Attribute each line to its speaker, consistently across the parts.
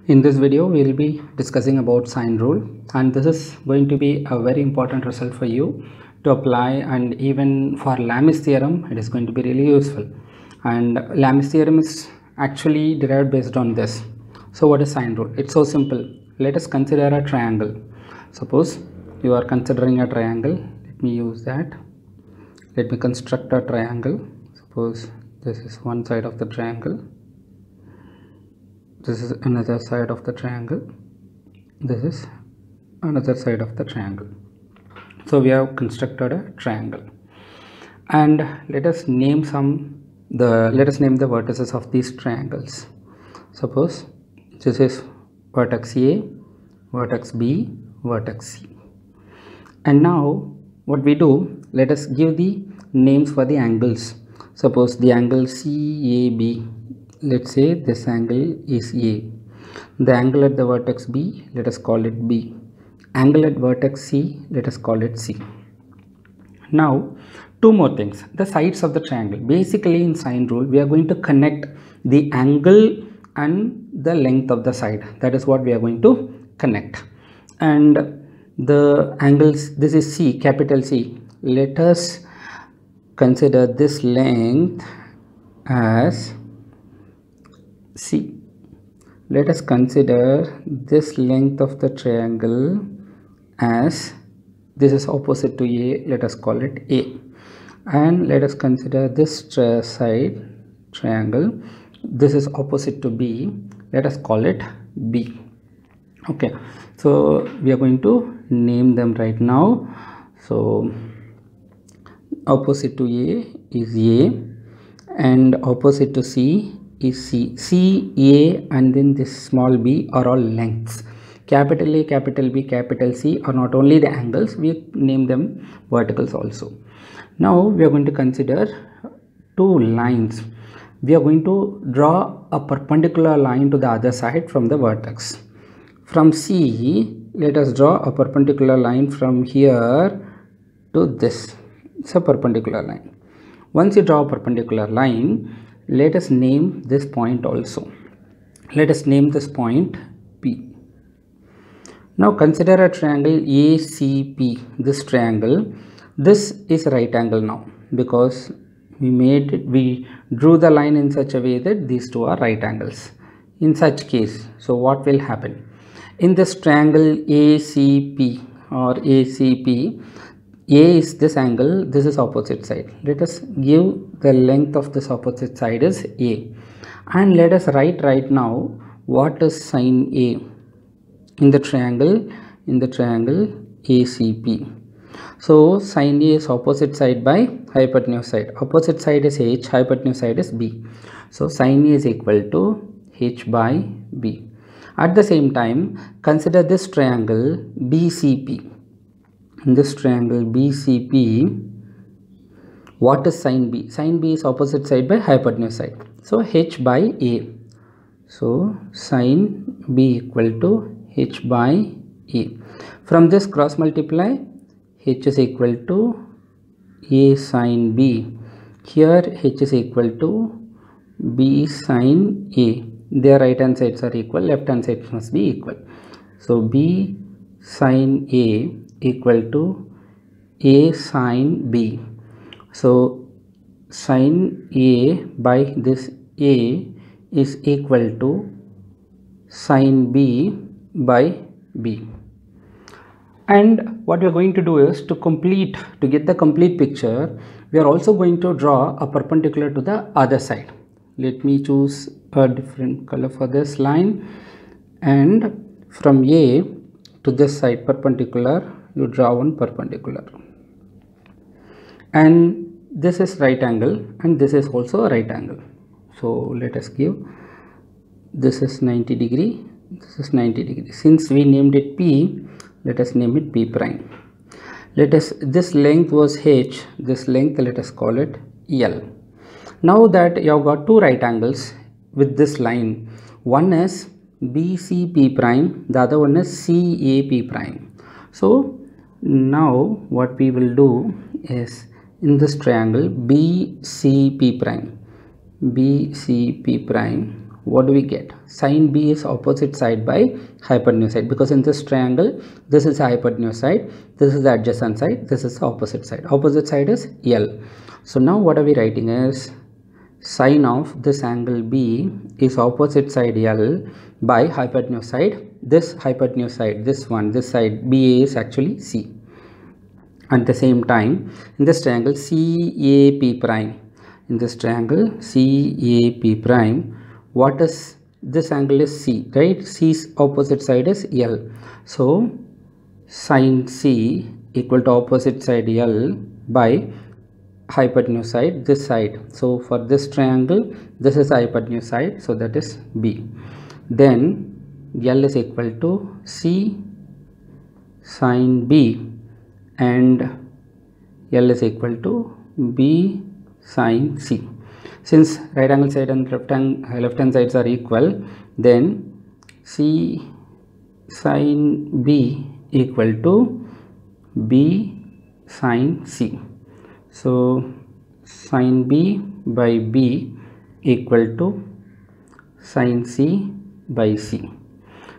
Speaker 1: In this video, we will be discussing about sine rule, and this is going to be a very important result for you to apply, and even for Lami's theorem, it is going to be really useful. And Lami's theorem is actually derived based on this. So what is sine rule? It's so simple. Let us consider a triangle. Suppose you are considering a triangle. Let me use that. Let me construct a triangle. Suppose this is one side of the triangle. This is another side of the triangle. This is another side of the triangle. So we have constructed a triangle, and let us name the vertices of these triangles. Suppose this is vertex A, vertex B, vertex C. And now what we do, let us give the names for the angles. Suppose the angle CAB. Let's say this angle is A. The angle at the vertex B, let us call it B. Angle at vertex C, let us call it C. Now, two more things. The sides of the triangle. Basically, in sine rule, we are going to connect the angle and the length of the side. That is what we are going to connect. And the angles, this is C, capital C. Let us consider this length as C. Let us consider this length of the triangle as, this is opposite to A, let us call it A. And let us consider this side triangle, this is opposite to B, let us call it B. Okay, so we are going to name them right now. So opposite to A is A, and opposite to C is C. C, A, and then this small b are all lengths. Capital A, capital B, capital C are not only the angles, we name them verticals also. Now we are going to consider two lines. We are going to draw a perpendicular line to the other side from the vertex. From C, let us draw a perpendicular line from here to this. It's a perpendicular line. Once you draw a perpendicular line, let us name this point also. Let us name this point P. Now consider a triangle ACP. This triangle, this is right angle now, because we drew the line in such a way that these two are right angles. In such case, so what will happen? In this triangle ACP or ACP, A is this angle, this is opposite side. Let us give the length of this opposite side is A, and let us write right now what is sine A in the triangle ACP. So sine A is opposite side by hypotenuse side. Opposite side is H, hypotenuse side is B. So sine A is equal to H by B. At the same time, consider this triangle BCP. In this triangle BCP, what is sine B? Sine B is opposite side by hypotenuse side. So H by A. So sine B equal to H by A. From this cross multiply, H is equal to A sine B. Here H is equal to B sine A. Their right hand sides are equal, left hand sides must be equal. So B sine A equal to A sine B. So sine A by this A is equal to sine B by B. And what we are going to do is to get the complete picture, we are also going to draw a perpendicular to the other side. Let me choose a different color for this line, and from A to this side perpendicular, you draw one perpendicular, and this is right angle and this is also a right angle. So let us give, this is 90 degree, this is 90 degree. Since we named it P, let us name it P prime. This length was H, this length let us call it L. Now that you have got two right angles with this line, one is BCP prime, the other one is CAP prime. So now what we will do is, in this triangle BCP prime, what do we get? Sine B is opposite side by hypotenuse side, because in this triangle this is the hypotenuse side, this is the adjacent side, this is the opposite side. Opposite side is L. So now what are we writing is sine of this angle B is opposite side L by hypotenuse side. This hypotenuse side, this one, this side BA is actually C. At the same time, in this triangle CAP prime, in this triangle CAP prime, what is this angle is C, right? C's opposite side is L. So sine C equal to opposite side L by hypotenuse side, this side. So for this triangle, this is the hypotenuse side, so that is B. Then L is equal to C sine B and L is equal to B sine C. Since right angle side and left hand sides are equal, then C sine B equal to B sine C. So sine B by B equal to sine C by C.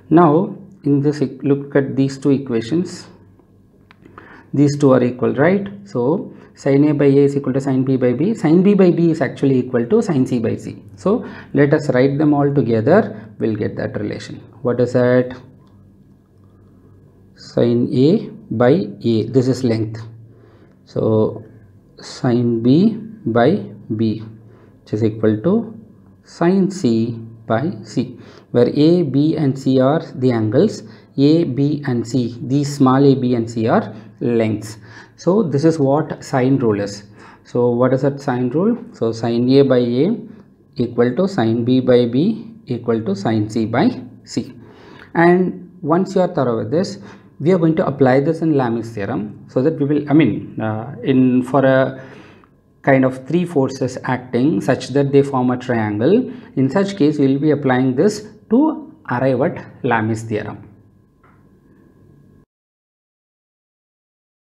Speaker 1: Now in this, look at these two equations. These two are equal, right? So sin A by A is equal to sin B by B. Sin B by B is actually equal to sin C by C. So let us write them all together. We'll get that relation. What is that? Sin A by A. This is length. So sin B by B, which is equal to sin C by C, where A, B and C are the angles. A, B and C, these small a, B and C are lengths. So this is what sine rule is. So what is that sine rule? So sin A by A equal to sin B by B equal to sin C by C. And once you are thorough with this, we are going to apply this in Lami's theorem, so that we will, for a kind of three forces acting such that they form a triangle. In such case, we will be applying this to arrive at Lami's theorem.